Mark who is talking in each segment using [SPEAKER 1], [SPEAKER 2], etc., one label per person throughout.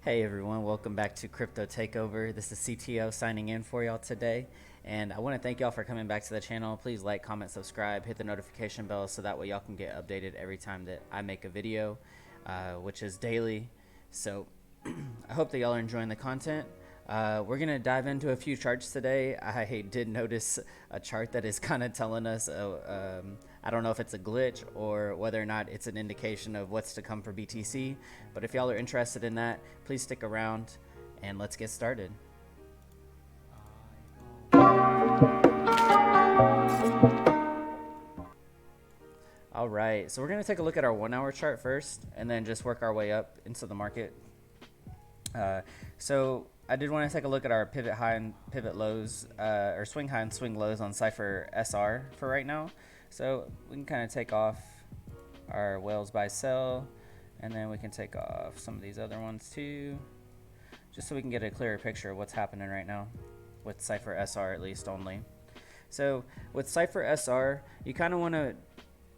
[SPEAKER 1] Hey everyone, welcome back to Crypto Takeover. This is CTO signing in for y'all today. And I want to thank y'all for coming back to the channel. Please like, comment, subscribe, hit the notification bell so that way y'all can get updated every time that I make a video, which is daily. So I hope that y'all are enjoying the content. We're going to dive into a few charts today. I did notice a chart that is kind of telling us, I don't know if it's a glitch or whether or not it's an indication of what's to come for BTC. But if y'all are interested in that, please stick around and let's get started. All right, so we're going to take a look at our 1 hour chart first and then just work our way up into the market. So I did want to take a look at our pivot high and pivot lows, or swing high and swing lows on Cypher SR for right now. So we can kind of take off our whales buy sell, and then we can take off some of these other ones too, just so we can get a clearer picture of what's happening right now with Cypher SR at least only. So with Cypher SR, you kind of want to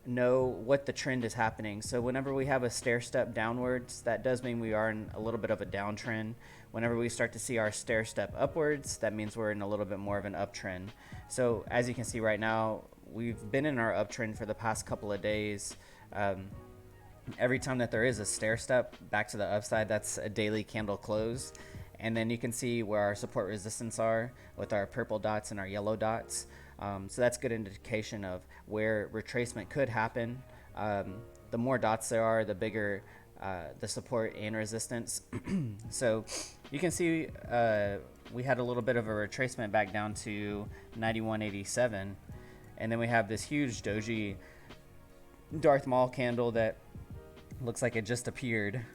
[SPEAKER 1] know what the trend is happening. So whenever we have a stair step downwards, that does mean we are in a little bit of a downtrend. Whenever we start to see our stair step upwards, that means we're in a little bit more of an uptrend. So as you can see right now, we've been in our uptrend for the past couple of days. Every time that there is a stair step back to the upside, that's a daily candle close. And then you can see where our support resistance are with our purple dots and our yellow dots. So that's a good indication of where retracement could happen. The more dots there are, the bigger the support and resistance. So you can see we had a little bit of a retracement back down to 91.87, and then we have this huge doji Darth Maul candle that looks like it just appeared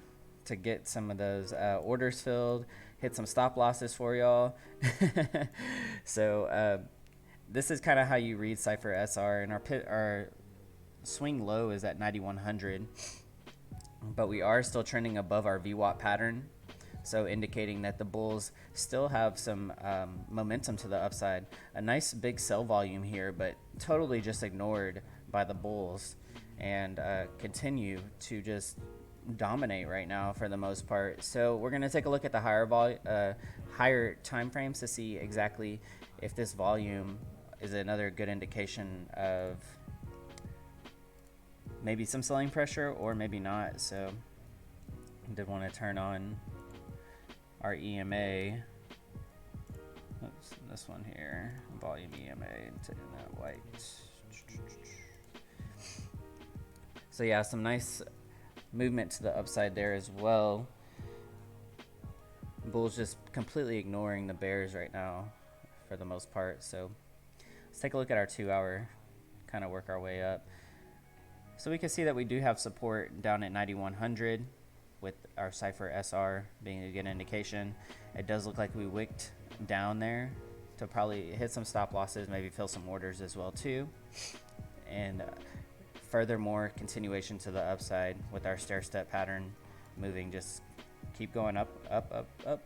[SPEAKER 1] to get some of those orders filled, hit some stop losses for y'all. So this is kind of how you read Cypher SR, and our swing low is at 9100, but we are still trending above our VWAP pattern, so indicating that the bulls still have some momentum to the upside. A nice big sell volume here, but totally just ignored by the bulls, and continue to just dominate right now for the most part. So we're going to take a look at the higher time frames to see exactly if this volume is another good indication of maybe some selling pressure or maybe not. So I did want to turn on our EMA. Oops, this one here, volume EMA, taking that white. So yeah, some nice movement to the upside there as well. Bulls just completely ignoring the bears right now for the most part. So let's take a look at our 2 hour, kind of work our way up. So we can see that we do have support down at 9100 with our Cypher SR being a good indication. It does look like we wicked down there to probably hit some stop losses, maybe fill some orders as well too. And furthermore, continuation to the upside with our stair step pattern moving, just keep going up, up, up, up.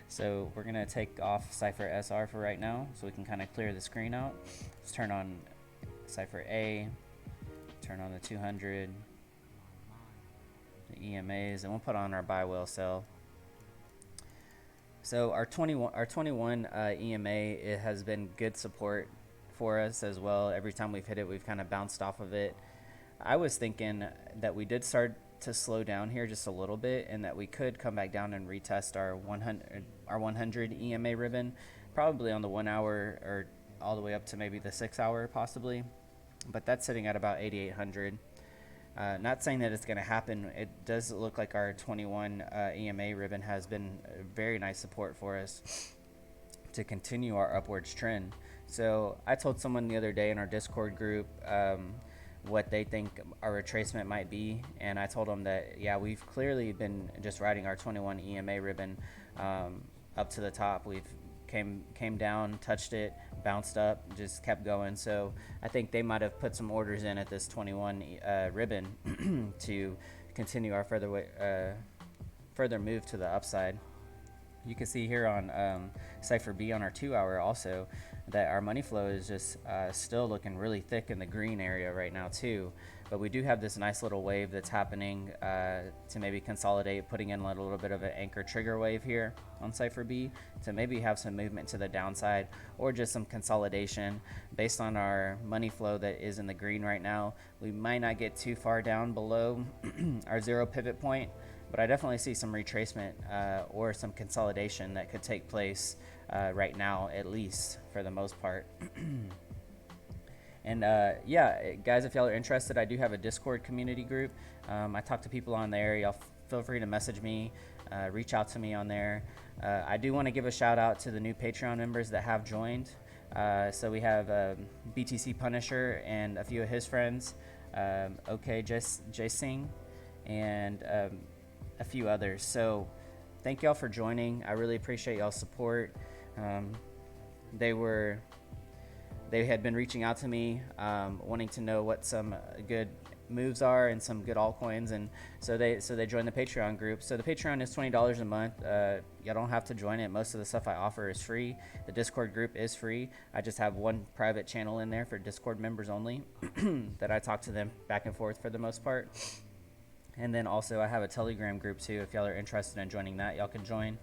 [SPEAKER 1] So we're gonna take off Cypher SR for right now so we can kind of clear the screen out. Let's turn on Cypher A, turn on the 200, the EMAs, and we'll put on our buy whale sell. So our 21 EMA, it has been good support for us as well. Every time we've hit it, we've kind of bounced off of it. I was thinking that we did start to slow down here just a little bit, and that we could come back down and retest our 100 EMA ribbon, probably on the 1 hour or all the way up to maybe the 6 hour possibly, but that's sitting at about 8,800. Not saying that it's going to happen. It does look like our 21 EMA ribbon has been a very nice support for us to continue our upwards trend. So I told someone the other day in our Discord group what they think our retracement might be, and I told them that yeah, we've clearly been just riding our 21 EMA ribbon up to the top. We've came down, touched it, bounced up, just kept going. So I think they might have put some orders in at this 21 ribbon to continue our further move to the upside. You can see here on Cypher B on our 2 hour also that our money flow is just still looking really thick in the green area right now too, but we do have this nice little wave that's happening to maybe consolidate, putting in a little bit of an anchor trigger wave here on Cypher B to maybe have some movement to the downside or just some consolidation. Based on our money flow that is in the green right now, we might not get too far down below our 0 pivot point, but I definitely see some retracement or some consolidation that could take place right now, at least for the most part. And yeah, guys, if y'all are interested, I do have a Discord community group. I talk to people on there. Y'all feel free to message me, reach out to me on there. I do want to give a shout out to the new Patreon members that have joined. So we have BTC Punisher and a few of his friends, OK J Singh, and a few others. So thank y'all for joining. I really appreciate y'all's support. They had been reaching out to me, wanting to know what some good moves are and some good altcoins, and so they joined the Patreon group. So the Patreon is $20 a month. Y'all don't have to join it. Most of the stuff I offer is free. The Discord group is free. I just have one private channel in there for Discord members only that I talk to them back and forth for the most part. And then also I have a Telegram group too. If y'all are interested in joining that, y'all can join.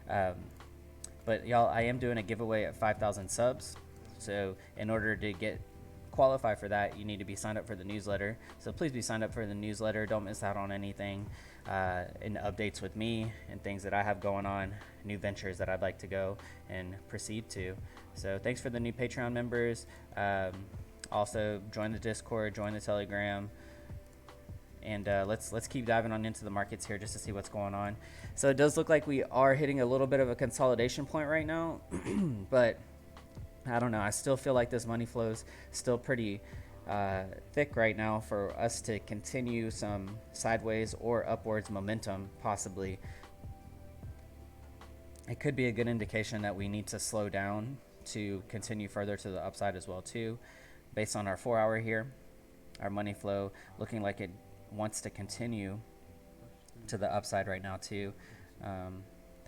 [SPEAKER 1] But y'all, I am doing a giveaway at 5,000 subs. So in order to qualify for that, you need to be signed up for the newsletter. So please be signed up for the newsletter. Don't miss out on anything in updates with me and things that I have going on, new ventures that I'd like to go and proceed to. So thanks for the new Patreon members. Also join the Discord, join the Telegram. And let's keep diving on into the markets here just to see what's going on. So it does look like we are hitting a little bit of a consolidation point right now, but I don't know. I still feel like this money flow is still pretty thick right now for us to continue some sideways or upwards momentum, possibly. It could be a good indication that we need to slow down to continue further to the upside as well too. Based on our 4-hour here, our money flow looking like it wants to continue to the upside right now too.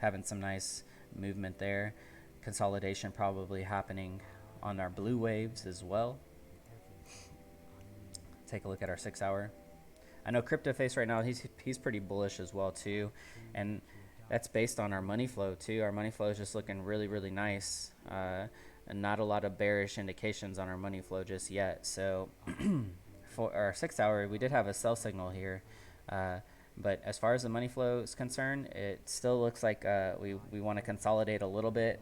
[SPEAKER 1] Having some nice movement there. Consolidation probably happening on our blue waves as well. Take a look at our 6-hour. I know CryptoFace right now, he's pretty bullish as well too, and that's based on our money flow too. Our money flow is just looking really, really nice, and not a lot of bearish indications on our money flow just yet. So for our 6-hour, we did have a sell signal here, but as far as the money flow is concerned, it still looks like we want to consolidate a little bit.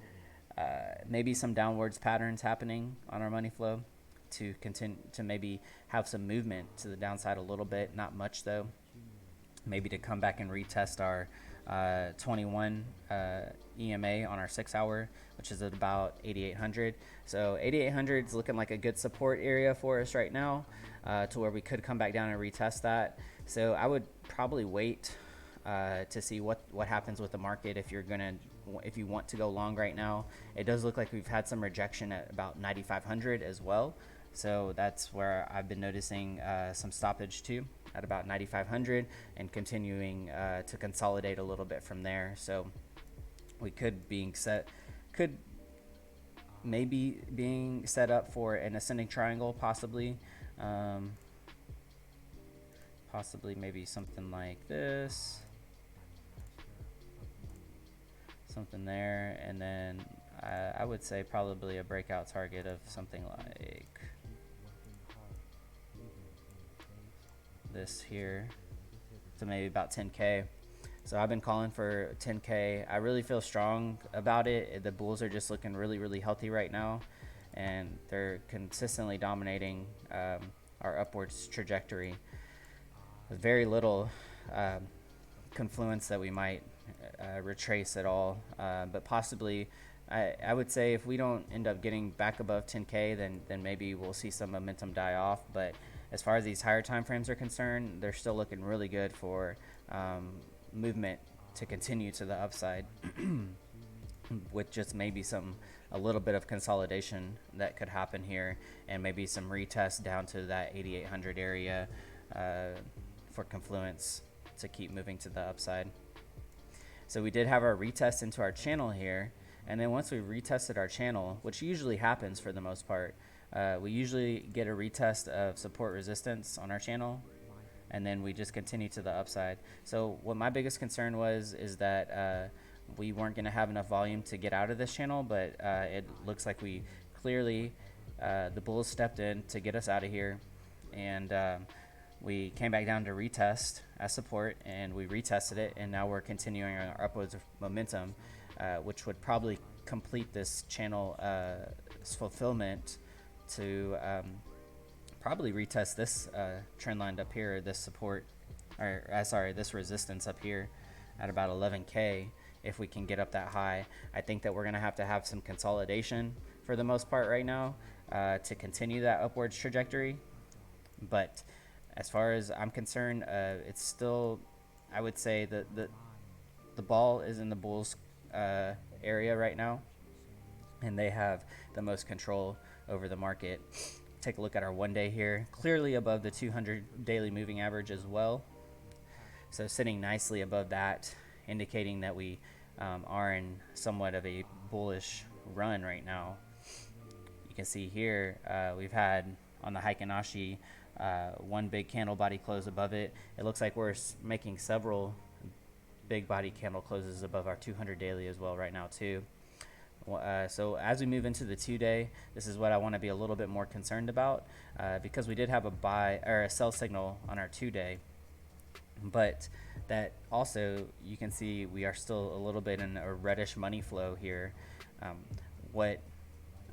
[SPEAKER 1] Maybe some downwards patterns happening on our money flow to continue to maybe have some movement to the downside a little bit, not much though. Maybe to come back and retest our 21 EMA on our 6-hour, which is at about 8,800. So 8,800 is looking like a good support area for us right now, to where we could come back down and retest that. So I would probably wait to see what happens with the market if you want to go long right now. It does look like we've had some rejection at about 9,500 as well. So that's where I've been noticing some stoppage too at about 9,500 and continuing to consolidate a little bit from there. So we could maybe being set up for an ascending triangle, possibly. Possibly maybe something like this. Something there, and then I would say probably a breakout target of something like this here, so maybe about 10K. So I've been calling for 10K. I really feel strong about it. The bulls are just looking really, really healthy right now, and they're consistently dominating our upwards trajectory with very little confluence that we might retrace at all, but possibly I would say if we don't end up getting back above 10K, then maybe we'll see some momentum die off. But as far as these higher time frames are concerned, they're still looking really good for movement to continue to the upside with just maybe a little bit of consolidation that could happen here, and maybe some retest down to that 8,800 area for confluence to keep moving to the upside. So we did have our retest into our channel here, and then once we retested our channel, which usually happens for the most part, We usually get a retest of support resistance on our channel, and then we just continue to the upside. So what my biggest concern was is that we weren't going to have enough volume to get out of this channel, but it looks like we clearly, the bulls stepped in to get us out of here, and we came back down to retest as support, and we retested it, and now we're continuing our upwards momentum, which would probably complete this channel fulfillment to probably retest this trend line up here, this support, or sorry, this resistance up here at about 11K. If we can get up that high, I think that we're gonna have to have some consolidation for the most part right now to continue that upwards trajectory. But as far as I'm concerned, it's still, I would say that the ball is in the bulls area right now, and they have the most control over the market. Take a look at our 1 day here, clearly above the 200 daily moving average as well. So sitting nicely above that, indicating that we are in somewhat of a bullish run right now. You can see here we've had on the Heikinashi one big candle body close above it. It looks like we're making several big body candle closes above our 200 daily as well right now too. So as we move into the 2 day, this is what I want to be a little bit more concerned about because we did have a buy or a sell signal on our 2 day, but that also you can see we are still a little bit in a reddish money flow here. What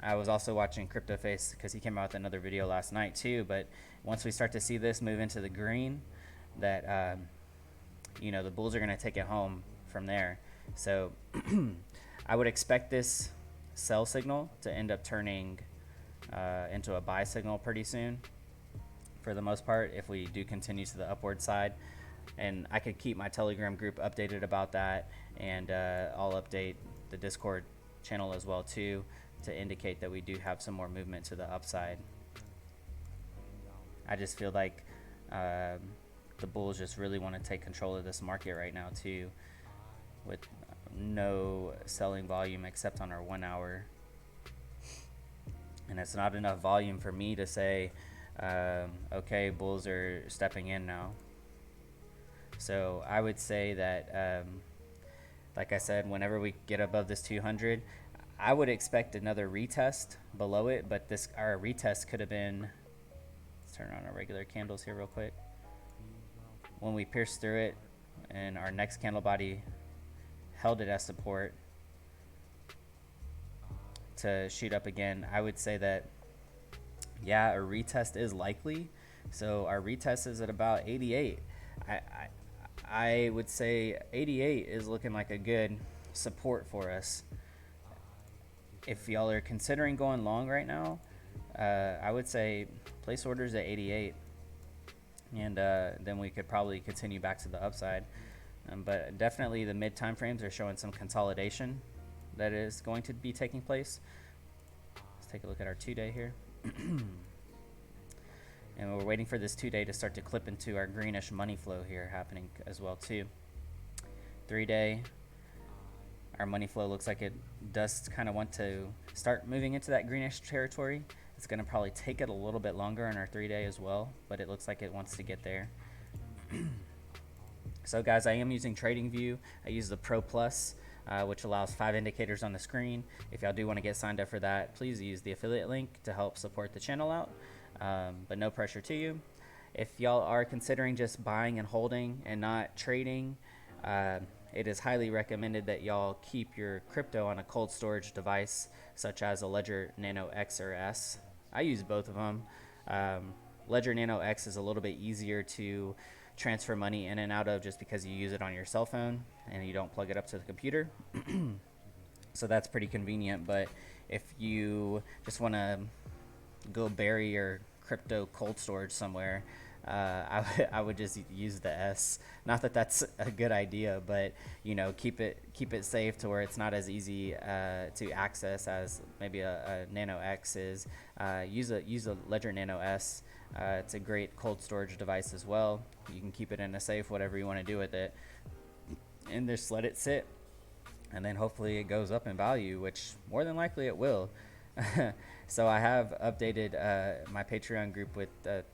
[SPEAKER 1] I was also watching CryptoFace because he came out with another video last night too, but once we start to see this move into the green, that you know, the bulls are going to take it home from there. So I would expect this sell signal to end up turning into a buy signal pretty soon for the most part if we do continue to the upward side. And I could keep my Telegram group updated about that, and I'll update the Discord channel as well too to indicate that we do have some more movement to the upside. I just feel like the bulls just really want to take control of this market right now too, with no selling volume except on our 1 hour, and it's not enough volume for me to say okay, bulls are stepping in now. So I would say that like I said, whenever we get above this 200, I would expect another retest below it, but our retest could have been, let's turn on our regular candles here real quick, when we pierced through it and our next candle body held it as support to shoot up again. I would say that, yeah, a retest is likely. So our retest is at about 88. I would say 88 is looking like a good support for us. If y'all are considering going long right now, I would say place orders at 88, and then we could probably continue back to the upside. But definitely the mid time frames are showing some consolidation that is going to be taking place. Let's take a look at our 2 day here. And we're waiting for this 2 day to start to clip into our greenish money flow here happening as well too. 3 day, our money flow looks like it does kind of want to start moving into that greenish territory. It's going to probably take it a little bit longer on our 3 day as well, but it looks like it wants to get there. So guys, I am using TradingView. I use the Pro Plus, which allows 5 indicators on the screen. If y'all do want to get signed up for that, please use the affiliate link to help support the channel out, but no pressure to you. If y'all are considering just buying and holding and not trading, it is highly recommended that y'all keep your crypto on a cold storage device such as a Ledger Nano X or S. I use both of them. Ledger Nano X is a little bit easier to transfer money in and out of just because you use it on your cell phone and you don't plug it up to the computer. So that's pretty convenient. But if you just want to go bury your crypto cold storage somewhere, I would just use the S. Not that that's a good idea, but you know, keep it safe to where it's not as easy to access as maybe a Nano X is. Use a Ledger Nano S. It's a great cold storage device as well. You can keep it in a safe, whatever you want to do with it, and just let it sit, and then hopefully it goes up in value, which more than likely it will. So I have updated my Patreon group with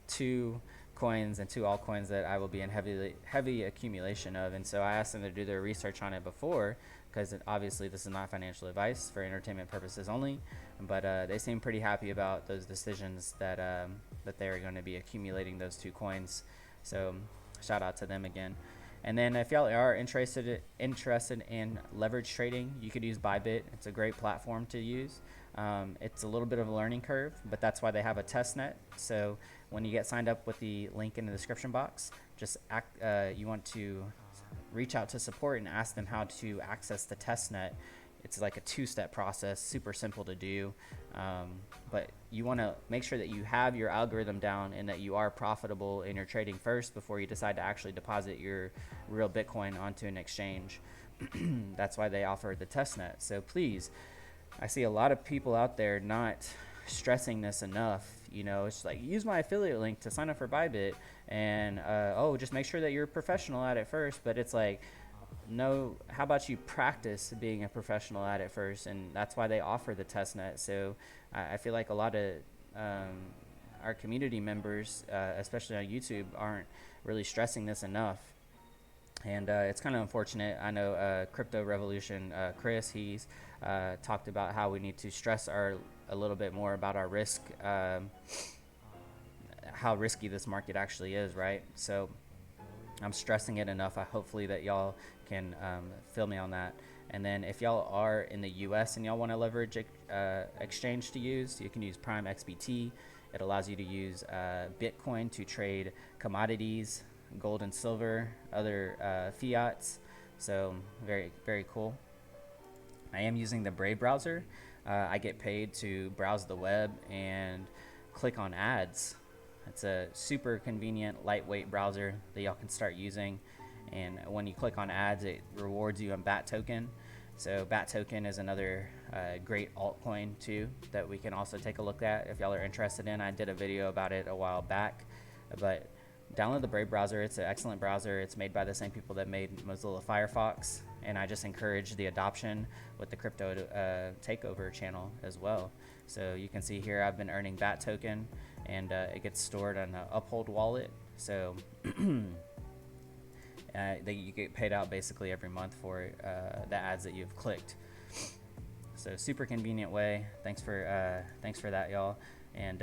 [SPEAKER 1] 2 coins and 2 altcoins that I will be in heavy accumulation of. And so I asked them to do their research on it before, because obviously this is not financial advice, for entertainment purposes only. But they seem pretty happy about those decisions that that they're going to be accumulating those 2 coins. So shout out to them again. And then if y'all are interested in leverage trading, you could use Bybit. It's a great platform to use. It's a little bit of a learning curve, but that's why they have a test net. So when you get signed up with the link in the description box, you want to reach out to support and ask them how to access the test net. It's like a 2-step process, super simple to do, but you want to make sure that you have your algorithm down and that you are profitable in your trading first before you decide to actually deposit your real Bitcoin onto an exchange. That's why they offer the test net. So please, I see a lot of people out there not stressing this enough. You know, it's like, use my affiliate link to sign up for Bybit, and just make sure that you're a professional at it first. But it's like, no, how about you practice being a professional at it first? And that's why they offer the test net. So I feel like a lot of our community members, especially on YouTube, aren't really stressing this enough. And it's kind of unfortunate. I know Crypto Revolution, Chris, he's talked about how we need to stress a little bit more about our risk, how risky this market actually is, right? So I'm stressing it enough. Hopefully that y'all can feel me on that. And then if y'all are in the US and y'all want to leverage exchange to use, you can use Prime XBT. It allows you to use Bitcoin to trade commodities, gold and silver, other fiats. So very, very cool. I am using the Brave browser. I get paid to browse the web and click on ads. It's a super convenient, lightweight browser that y'all can start using. And when you click on ads, it rewards you a BAT token. So BAT token is another great altcoin too that we can also take a look at if y'all are interested in. I did a video about it a while back, but download the Brave browser. It's an excellent browser. It's made by the same people that made Mozilla Firefox, and I just encourage the adoption with the crypto takeover channel as well. So you can see here I've been earning BAT token, and it gets stored on an Uphold wallet. So you get paid out basically every month for the ads that you've clicked. So super convenient way. Thanks for that, y'all. And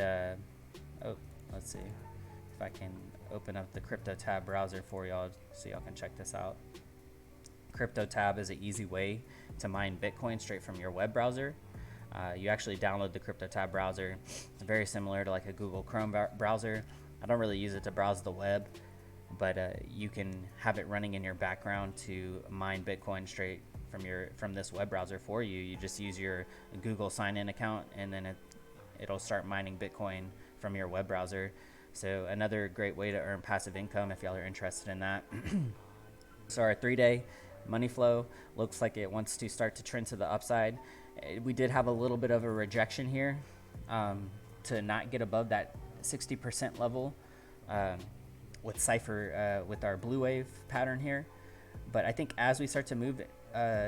[SPEAKER 1] let's see if I can open up the Crypto Tab browser for y'all so y'all can check this out. Crypto Tab is an easy way to mine Bitcoin straight from your web browser. You actually download the Crypto Tab browser. It's very similar to like a Google Chrome browser. I don't really use it to browse the web, but you can have it running in your background to mine Bitcoin straight from this web browser for you. You just use your Google sign-in account, and then it'll start mining Bitcoin from your web browser. So another great way to earn passive income if y'all are interested in that. So our 3-day money flow looks like it wants to start to trend to the upside. We did have a little bit of a rejection here to not get above that 60% level with Cypher, with our blue wave pattern here. But I think as we start to move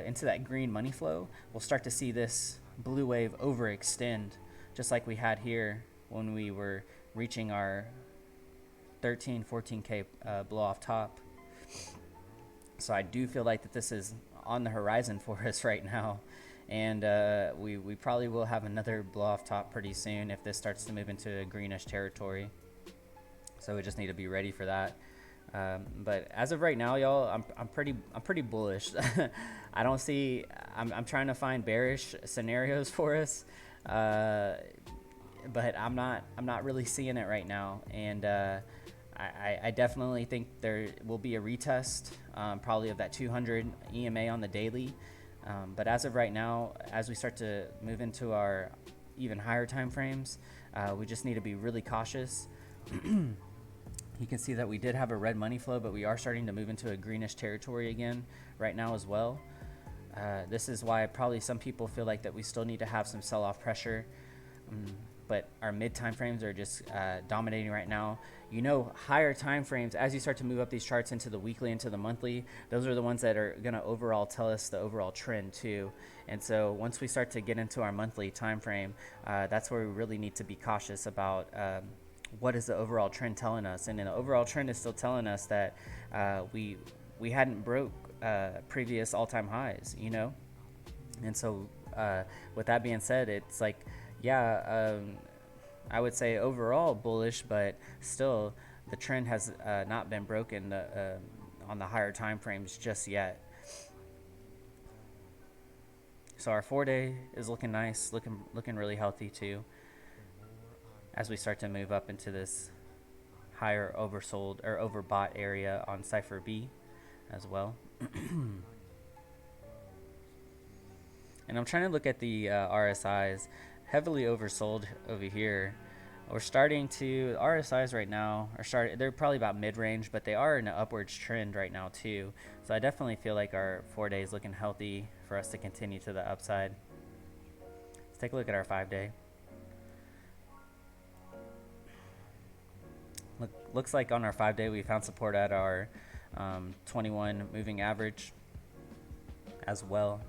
[SPEAKER 1] into that green money flow, we'll start to see this blue wave overextend, just like we had here when we were reaching our 14K blow off top. So I do feel like that this is on the horizon for us right now. And we probably will have another blow off top pretty soon if this starts to move into a greenish territory. So we just need to be ready for that. But as of right now, y'all, I'm pretty bullish. I don't see. I'm trying to find bearish scenarios for us, but I'm not really seeing it right now. And I definitely think there will be a retest, probably of that 200 EMA on the daily. But as of right now, as we start to move into our even higher time frames, we just need to be really cautious. You can see that we did have a red money flow, but we are starting to move into a greenish territory again right now as well. This is why probably some people feel like that we still need to have some sell-off pressure. but our mid time frames are just dominating right now. You know, higher time frames, as you start to move up these charts into the weekly, into the monthly, those are the ones that are going to overall tell us the overall trend too. And so once we start to get into our monthly time frame, that's where we really need to be cautious about what is the overall trend telling us. And the overall trend is still telling us that we hadn't broke previous all-time highs, you know. And so with that being said, it's like, yeah, I would say overall bullish, but still the trend has not been broken on the higher time frames just yet. So our 4-day is looking nice, looking really healthy too, as we start to move up into this higher oversold or overbought area on Cypher B as well. And I'm trying to look at the RSIs, heavily oversold over here. We're starting to, RSIs right now they're probably about mid-range, but they are in an upwards trend right now too. So I definitely feel like our 4-day is looking healthy for us to continue to the upside. Let's take a look at our 5-day. Looks like on our 5-day we found support at our 21 moving average as well.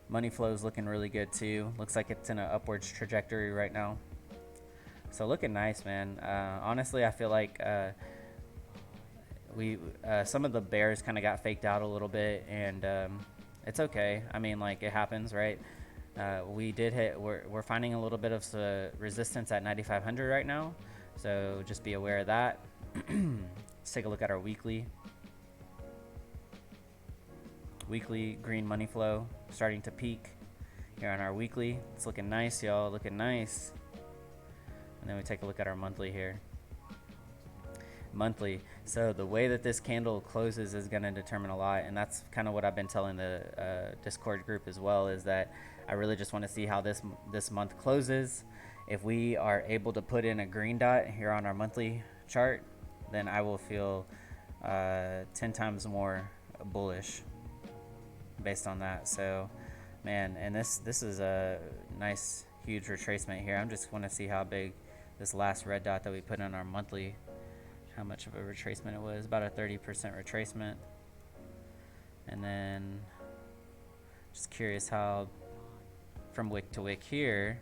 [SPEAKER 1] Money flow is looking really good too. Looks like it's in an upwards trajectory right now. So looking nice, man. Honestly, I feel like some of the bears kind of got faked out a little bit, and it's okay. I mean, like, it happens, right? We did hit. We're finding a little bit of resistance at 9,500 right now, so just be aware of that. Let's take a look at our weekly. Weekly green money flow starting to peak here on our weekly. It's looking nice, y'all. Looking nice. And then we take a look at our monthly here. Monthly. So the way that this candle closes is going to determine a lot, and that's kind of what I've been telling the Discord group as well, is that I really just want to see how this month closes. If we are able to put in a green dot here on our monthly chart, then I will feel 10 times more bullish based on that. So, man, and this is a nice huge retracement here. I'm just want to see how big this last red dot that we put in our monthly, how much of a retracement it was. About a 30% retracement. And then just curious how from wick to wick here,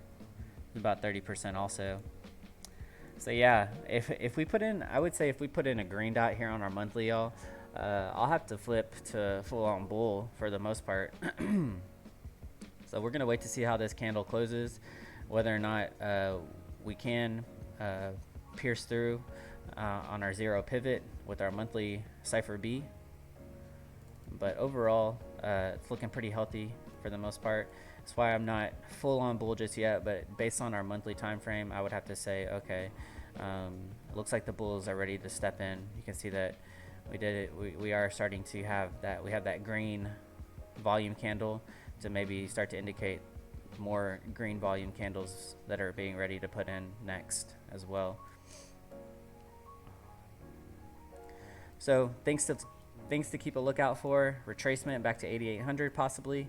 [SPEAKER 1] about 30% also. So yeah, if we put in, I would say if we put in a green dot here on our monthly, y'all, I'll have to flip to full on bull for the most part. So we're gonna wait to see how this candle closes, whether or not we can pierce through on our zero pivot with our monthly Cypher B. But overall, it's looking pretty healthy for the most part. That's why I'm not full on bull just yet, but based on our monthly time frame, I would have to say, okay, it looks like the bulls are ready to step in. You can see that we did it. We are starting to have that. We have that green volume candle to maybe start to indicate more green volume candles that are being ready to put in next as well. So things to keep a lookout for: retracement back to 8,800 possibly.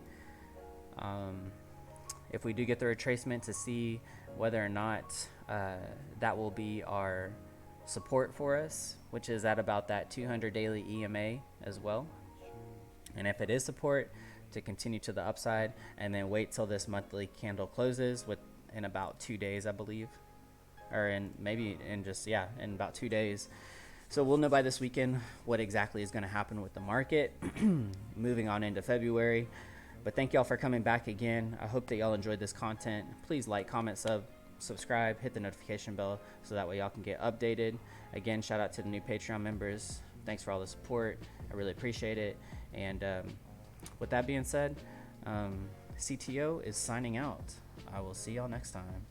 [SPEAKER 1] If we do get the retracement, to see whether or not that will be our support for us, which is at about that 200 daily EMA as well. And if it is support, to continue to the upside and then wait till this monthly candle closes in about 2 days, I believe, or in about 2 days. So we'll know by this weekend what exactly is going to happen with the market moving on into February. But thank y'all for coming back again. I hope that y'all enjoyed this content. Please like, comment, subscribe, hit the notification bell so that way y'all can get updated. Again, shout out to the new Patreon members. Thanks for all the support. I really appreciate it. And with that being said, CTO is signing out. I will see y'all next time.